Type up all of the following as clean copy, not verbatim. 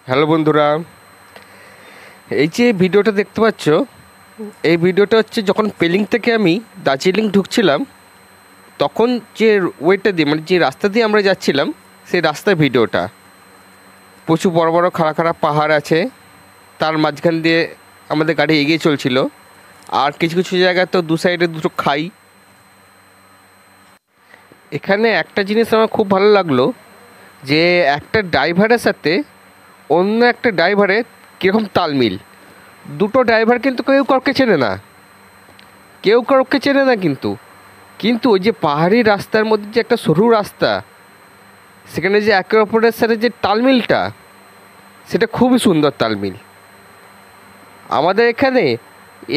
Hello বন্ধুরা, এই যে ভিডিওটা দেখতে পাচ্ছ, এই ভিডিওটা হচ্ছে যখন পেলিং থেকে আমি দার্জিলিং ঢুকছিলাম তখন যে ওয়েটা দিয়ে মানে যে রাস্তা দিয়ে আমরা যাচ্ছিলাম সেই রাস্তার ভিডিওটা। প্রচুর বড় বড় খাড়া খাড়া পাহাড় আছে, তার মাঝখান দিয়ে আমাদের গাড়ি এগিয়ে চলছিল। আর কিছু কিছু জায়গায় তো দু সাইডে দুটো খাই। এখানে একটা জিনিস আমার খুব ভালো লাগলো, যে একটা ড্রাইভারের সাথে অন্য একটা ড্রাইভারের কীরকম তালমিল। দুটো ড্রাইভার কিন্তু কেউ কাউকে চেনে না, কেউ কাউকে চেনে না, কিন্তু কিন্তু ওই যে পাহাড়ি রাস্তার মধ্যে যে একটা সরু রাস্তা, সেখানে যে একে অপরের সাথে যে তালমিলটা, সেটা খুবই সুন্দর তালমিল। আমাদের এখানে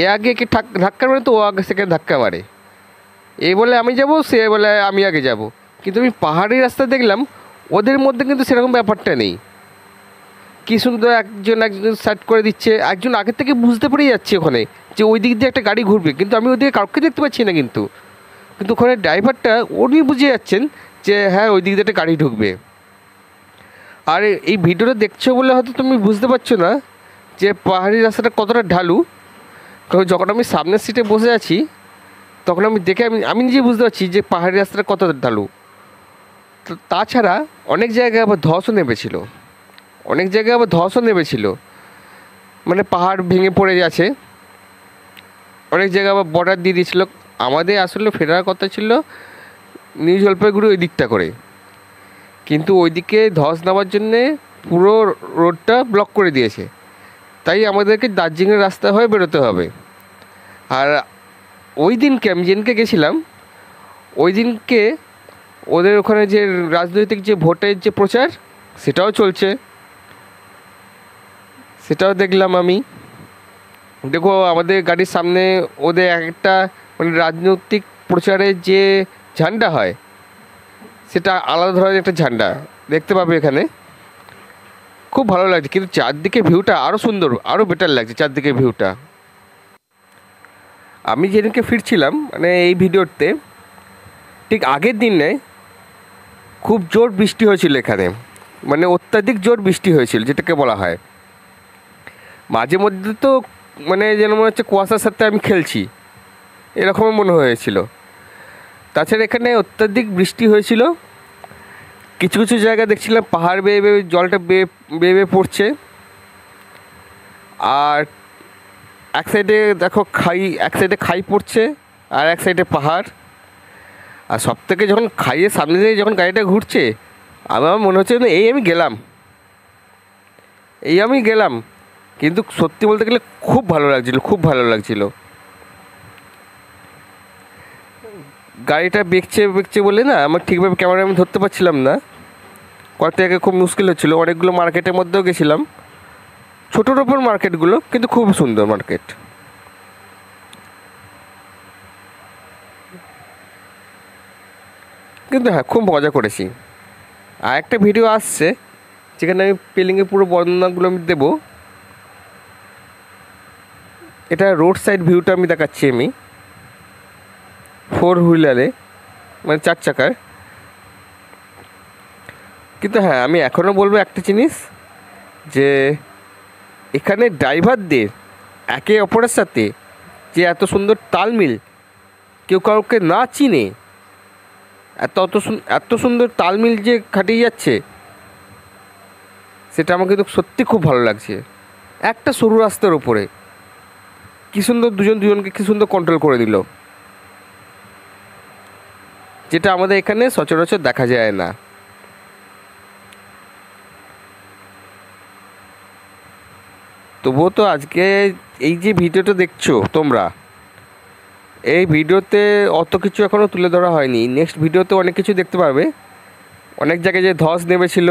এ আগে কে ধাক্কা মারে তো ও আগে সেখানে ধাক্কা মারে, এ বলে আমি যাব, সে বলে আমি আগে যাব। কিন্তু আমি পাহাড়ি রাস্তা দেখলাম ওদের মধ্যে কিন্তু সেরকম ব্যাপারটা নেই। কী সুন্দর একজন একজন সাইড করে দিচ্ছে, একজন আগে থেকে বুঝতে পেরে যাচ্ছে ওখানে যে ওই দিক দিয়ে একটা গাড়ি ঘুরবে, কিন্তু আমি ওই দিকে কাউকে দেখতে পাচ্ছি না। কিন্তু কিন্তু ওখানে ড্রাইভারটা উনি বুঝে যাচ্ছেন যে হ্যাঁ ওই দিক দিয়ে একটা গাড়ি ঢুকবে। আর এই ভিডিওটা দেখছো বলে হয়তো তুমি বুঝতে পারছো না যে পাহাড়ি রাস্তাটা কতটা ঢালু। কারণ যখন আমি সামনের সিটে বসে আছি তখন আমি দেখে আমি নিজে বুঝতে পারছি যে পাহাড়ি রাস্তাটা কতটা ঢালু। তো তাছাড়া অনেক জায়গায় আবার ধসও নেমেছিল, অনেক জায়গায় আবার ধসও নেমেছিল, মানে পাহাড় ভেঙে পড়ে গেছে। অনেক জায়গায় আবার বর্ডার দিয়ে দিয়েছিল। আমাদের আসলে ফেরার কথা ছিল নিউ জলপাইগুড়ি ওই দিকটা করে, কিন্তু ওইদিকে ধস নামার জন্যে পুরো রোডটা ব্লক করে দিয়েছে। তাই আমাদেরকে দার্জিলিংয়ের রাস্তা হয়ে বেরোতে হবে। আর ওই দিনকে আমি যেদিনকে গেছিলাম ওই দিনকে ওদের ওখানে যে রাজনৈতিক যে ভোটের যে প্রচার সেটাও চলছে, সেটাও দেখলাম আমি। দেখো আমাদের গাড়ির সামনে ওদের একটা মানে রাজনৈতিক প্রচারের যে ঝান্ডা হয়, সেটা আলাদা ধরনের একটা ঝান্ডা দেখতে পাবে এখানে। খুব ভালো লাগছে, কিন্তু চারদিকে ভিউটা আরও সুন্দর, আরও বেটার লাগছে চারদিকে ভিউটা। আমি যেদিনকে ফিরছিলাম মানে এই ভিডিওতে ঠিক আগের দিনে খুব জোর বৃষ্টি হয়েছিল এখানে, মানে অত্যাধিক জোর বৃষ্টি হয়েছিল যেটাকে বলা হয়। মাঝে মধ্যে তো মানে যেন মনে হচ্ছে কুয়াশার সাথে আমি খেলছি, এরকমও মনে হয়েছিল। তাছাড়া এখানে অত্যাধিক বৃষ্টি হয়েছিল। কিছু কিছু জায়গা দেখছিলাম পাহাড় বেয়ে বেয়ে জলটা বেয়ে বেয়ে বেয়ে পড়ছে। আর এক সাইডে দেখো খাই, এক সাইডে খাই পড়ছে আর এক সাইডে পাহাড়। আর সব থেকে যখন খাইয়ের সামনে দিয়ে যখন গাড়িটা ঘুরছে আমার মনে হচ্ছে না এই আমি গেলাম, এই আমি গেলাম। কিন্তু সত্যি বলতে গেলে খুব ভালো লাগছিলো, খুব ভালো লাগছিলো। গাড়িটা বেঁকছে বেঁকছে বলে না আমার ঠিকভাবে ক্যামেরা আমি ধরতে পারছিলাম না। কয়েকটা জায়গায় খুব মুশকিল হচ্ছিলো। অনেকগুলো মার্কেটের মধ্যেও গেছিলাম, ছোটোর ওপর মার্কেটগুলো, কিন্তু খুব সুন্দর মার্কেট। কিন্তু হ্যাঁ খুব মজা করেছি। আর একটা ভিডিও আসছে যেখানে আমি পেলিংয়ের পুরো বর্ণনাগুলো আমি দেবো। এটা রোড সাইড ভিউটা আমি দেখাচ্ছি আমি, 4 হুইলারে মানে 4 চাকার। কিন্তু হ্যাঁ আমি এখনও বলবো একটা জিনিস, যে এখানে ড্রাইভারদের একে অপরের সাথে যে এত সুন্দর তালমিল, কেউ কাউকে না চিনে এত সুন্দর তালমিল যে খাটিয়ে যাচ্ছে, সেটা আমাকে কিন্তু সত্যি খুব ভালো লাগছে। একটা সরু রাস্তার ওপরে কী সুন্দর দুজনকে কী সুন্দর কন্ট্রোল করে দিল, যেটা আমাদের এখানে সচরাচর দেখা যায় না। তবুও তো আজকে এই যে ভিডিওটা দেখছো তোমরা, এই ভিডিওতে অত কিছু এখনও তুলে ধরা হয়নি। নেক্সট ভিডিওতে অনেক কিছু দেখতে পারবে। অনেক জায়গায় যে ধস নেমেছিল,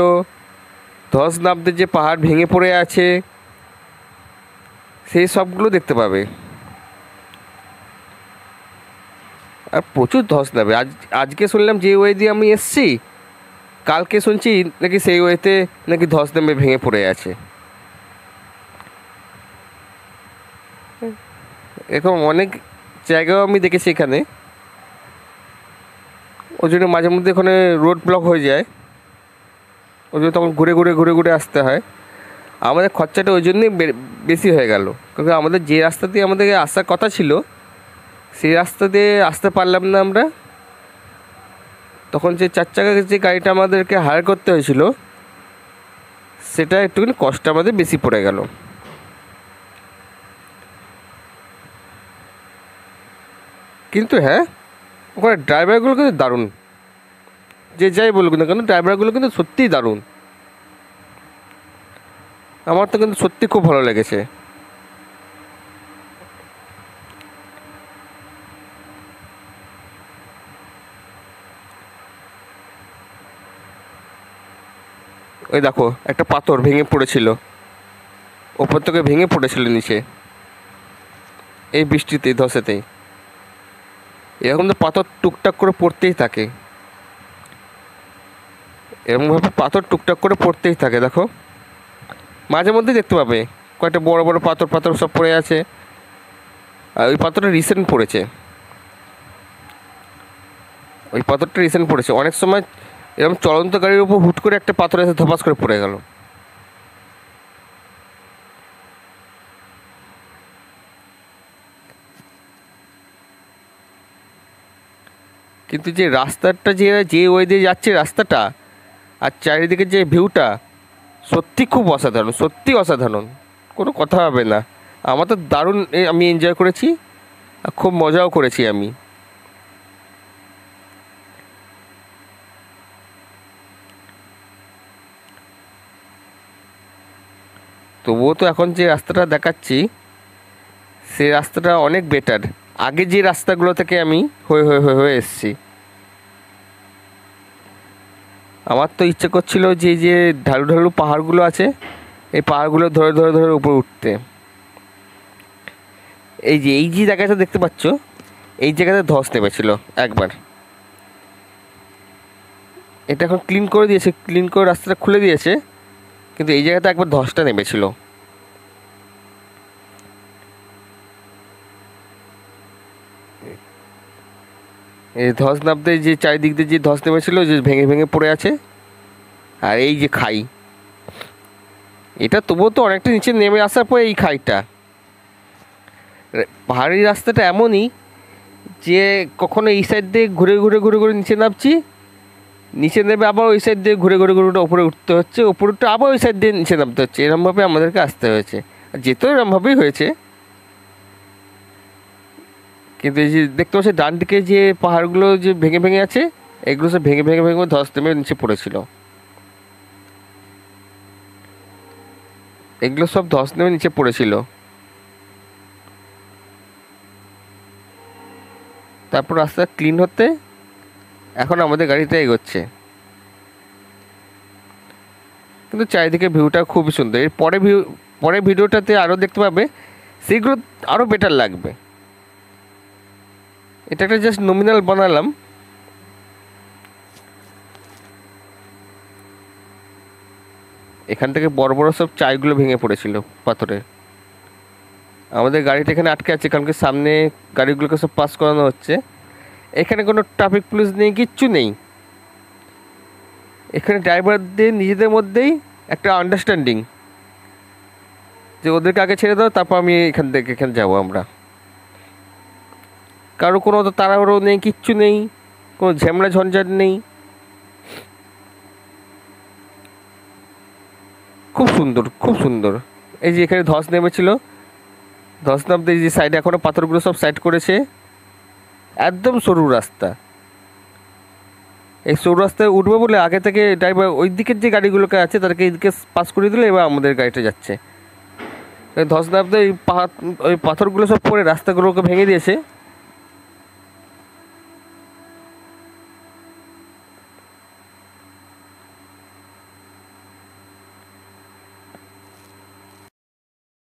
ধস নামতে যে পাহাড় ভেঙে পড়ে আছে, সেই সবগুলো দেখতে পাবে। আর প্রচুর ধস নামে। আজকে শুনলাম যে ওয়ে দিয়ে আমি এসছি, কালকে শুনছি নাকি সেই ওয়েতে নাকি ধস নেমে ভেঙে পড়ে আছে। এরকম অনেক জায়গাও আমি দেখেছি এখানে। ওই জন্য মাঝে মধ্যে ওখানে রোড ব্লক হয়ে যায়, ওই জন্য তখন ঘুরে ঘুরে আসতে হয়। আমাদের খরচাটা ওই জন্যই বেশি হয়ে গেল, কারণ আমাদের যে রাস্তা দিয়ে আমাদের আসার কথা ছিল সেই রাস্তা দিয়ে আসতে পারলাম না আমরা। তখন যে 4 চাকার যে গাড়িটা আমাদেরকে হায়ার করতে হয়েছিল সেটা একটুখানি কষ্ট আমাদের বেশি পড়ে গেল। কিন্তু হ্যাঁ, ওখানে ড্রাইভারগুলো কিন্তু দারুণ, যে যাই বলুক না কেন ড্রাইভারগুলো কিন্তু সত্যিই দারুণ। আমার তো কিন্তু সত্যি খুব ভালো লেগেছে। ওই দেখো একটা পাথর ভেঙে পড়েছিল, ওপর থেকে ভেঙে পড়েছিল নিচে এই বৃষ্টিতে ধসেতেই। এরকম তো পাথর টুকটাক করে পড়তেই থাকে, এরকমভাবে পাথর টুকটাক করে পড়তেই থাকে। দেখো মাঝে মধ্যে দেখতে পাবে কয়েকটা বড় বড় পাথর পাথর সব পড়ে আছে। আর ওই পাথরটা রিসেন্ট পড়েছে, ওই পাথরটা রিসেন্ট পড়েছে। অনেক সময় এরকম চলন্ত গাড়ির উপর হুট করে একটা পাথর এসে ধপাস করে পড়ে গেল। কিন্তু যে রাস্তাটা যে ওই দিয়ে যাচ্ছে রাস্তাটা আর চারিদিকে যে ভিউটা সত্যি খুব অসাধারণ, সত্যি অসাধারণ, কোনো কথা হবে না। আমার তো দারুণ আমি এনজয় করেছি আর খুব মজাও করেছি আমি। তবুও তো এখন যে রাস্তাটা দেখাচ্ছি সেই রাস্তাটা অনেক বেটার আগে যে রাস্তাগুলো থেকে আমি হয়ে হয়ে হয়ে হয়ে এসেছি। আমার তো ইচ্ছে করছিল যে ঢালু ঢালু পাহাড়গুলো আছে এই পাহাড়গুলো ধরে ধরে ধরে উপরে উঠতে। এই যে জায়গাটা দেখতে পাচ্ছ, এই জায়গাতে ধস নেমেছিল একবার। এটা এখন ক্লিন করে দিয়েছে, ক্লিন করে রাস্তাটা খুলে দিয়েছে, কিন্তু এই জায়গাতে একবার ধসটা নেমেছিল। এই ধস নামতে যে চারিদিক দিয়ে যে ধস নেমেছিল যে ভেঙে ভেঙে পড়ে আছে, আর এই যে খাই, এটা তবুও তো অনেকটা নিচে নেমে আসার পরে এই খাইটা। পাহাড়ি রাস্তাটা এমনই যে কখনো এই সাইড দিয়ে ঘুরে ঘুরে ঘুরে ঘুরে নিচে নামছি, নিচে নেমে আবার ওই সাইড দিয়ে ঘুরে ঘুরে ঘুরে উপরে উঠতে হচ্ছে, উপরটা আবার ওই সাইড দিয়ে নিচে নামতে হচ্ছে। এরমভাবে আমাদেরকে আসতে হয়েছে, আর যেতেও এরমভাবেই হয়েছে। কিন্তু এই যে দেখতে পাচ্ছি ডান দিকে যে পাহাড়গুলো যে ভেঙে ভেঙে আছে এগুলো সব ভেঙে ভেঙে ভেঙে ধস নেমে নিচে পড়েছিল, এগুলো সব ধস নেমে নিচে পড়েছিল। তারপর রাস্তা ক্লিন হতে এখন আমাদের গাড়িটা এগোচ্ছে। কিন্তু চারিদিকে ভিউটা খুবই সুন্দর। এর পরে ভিডিওটাতে আরও দেখতে পাবে, সেগুলো আরও বেটার লাগবে। এটা একটা জাস্ট নমিনাল বানালাম। এখান থেকে বড় বড় সব চাইগুলো ভেঙে পড়েছিল পাথরে। আমাদের গাড়িটা এখানে আটকে আছে কারণ কি সামনে গাড়িগুলোকে সব পাস করানো হচ্ছে। এখানে কোনো ট্রাফিক পুলিশ নেই, কিচ্ছু নেই। এখানে ড্রাইভারদের নিজেদের মধ্যেই একটা আন্ডারস্ট্যান্ডিং যে ওদেরকে আগে ছেড়ে দাও, তারপর আমি এখান থেকে এখানে যাবো আমরা। কারো কোনো তো তাড়াহুড়ো নেই, কিচ্ছু নেই, কোনো ঝামেলা ঝঞ্ঝাট নেই। খুব সুন্দর, খুব সুন্দর। এই যে এখানে ধস নেমেছিল, ধস নামতে এই যে সাইডে এখনও পাথরগুলো সব সাইড করেছে। একদম সরু রাস্তা, এই সরু রাস্তায় উঠবো বলে আগে থেকে ড্রাইভার ওই দিকের যে গাড়িগুলোকে আছে তাদেরকে এইদিকে পাস করে দিলে এবার আমাদের গাড়িটা যাচ্ছে। ধস নামতে ওই পাথরগুলো সব পরে রাস্তাগুলোকে ভেঙে দিয়েছে।